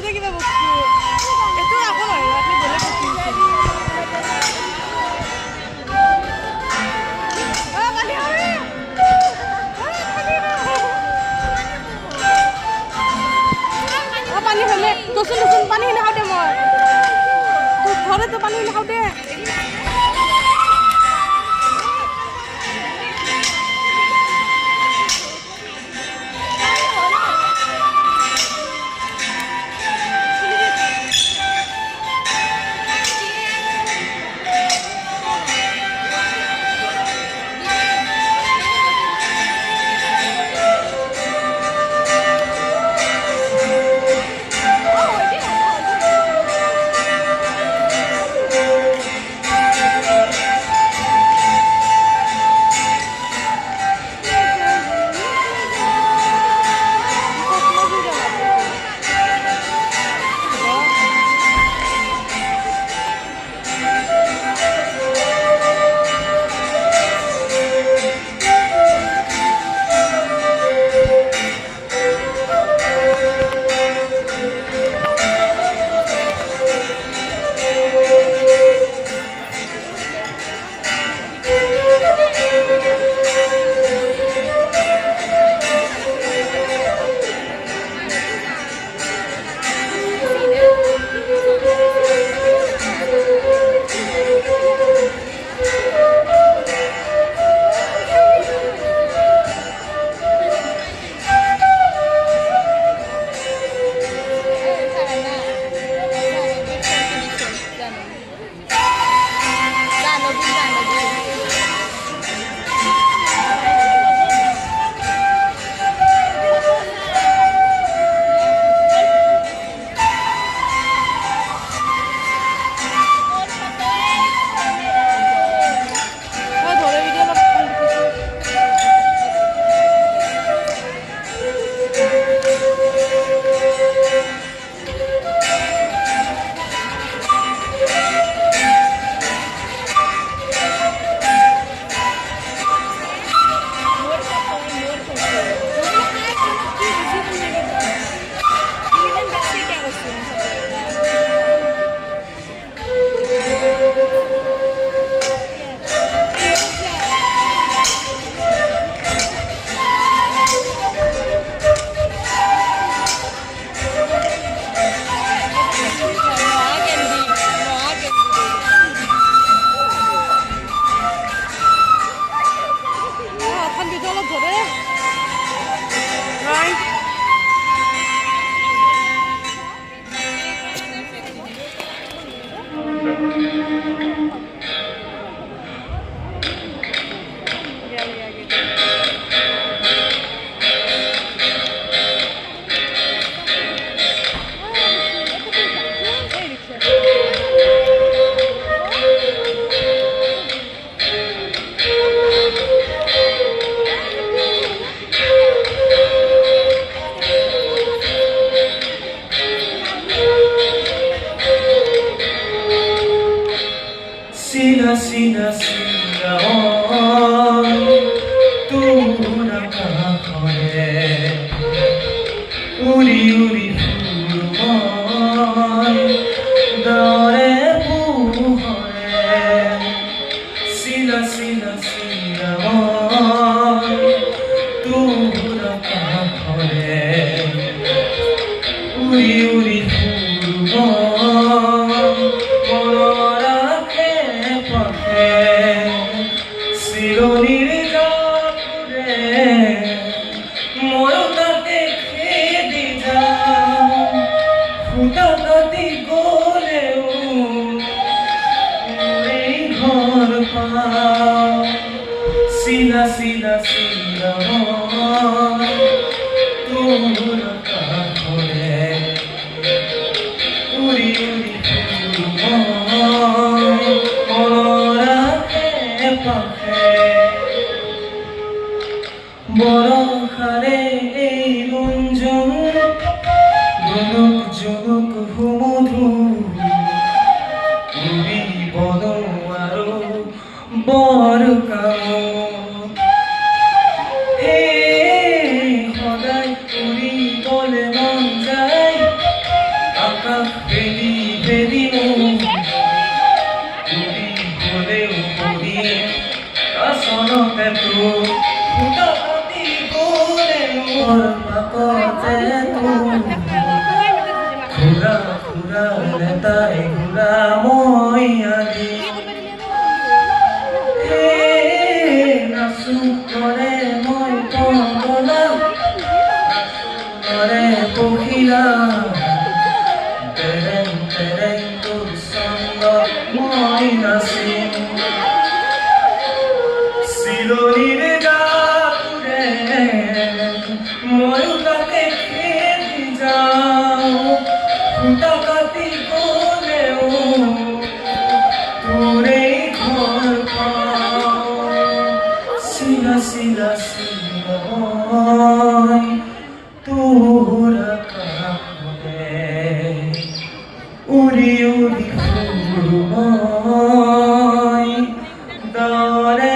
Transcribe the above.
যে কিবা বস্তু এইটো আকৌ নহয় আপুনি বেলেগ বস্তু পানী খালে তোচোন তোচোন পানী নাখাওঁ দে মই তোৰ ঘৰতো পানী নাখাওঁ দে Sina sina sina oh tu na kahore uri uri phul dare puhore sina sina sina oh tu na kahore uri uri phul শিরোনির জাপুরে ময়দাতে খেদি যা ফুটা কাটি গলেও এই ঘর পা সিনা সিনা সিনা তোর কাপড়ে উড়ি উড়ি বরখারে এই রঞ্জন জনক জনক হুমধু উড়ি বন আরো বর কাম হে সদায় উড়ি বলে মন যায় পাকতে ঘূৰা ঘূৰা লেটাই ঘূৰা মই আদি নাচো কৰে মই পগলা কৰে পখিলা তেৰেং তেৰেং তোৰ চন্দ মই নাচিম চিলনিৰ গাটোৰে ময়ো তাকে খেলি যাওঁ ফুটা কাটি গ'লেও তোৰেই ঘৰ পাওঁ চিলা চিলা চিলাই তোৰ আকাশে উৰি উৰি ফুৰো মই দৰে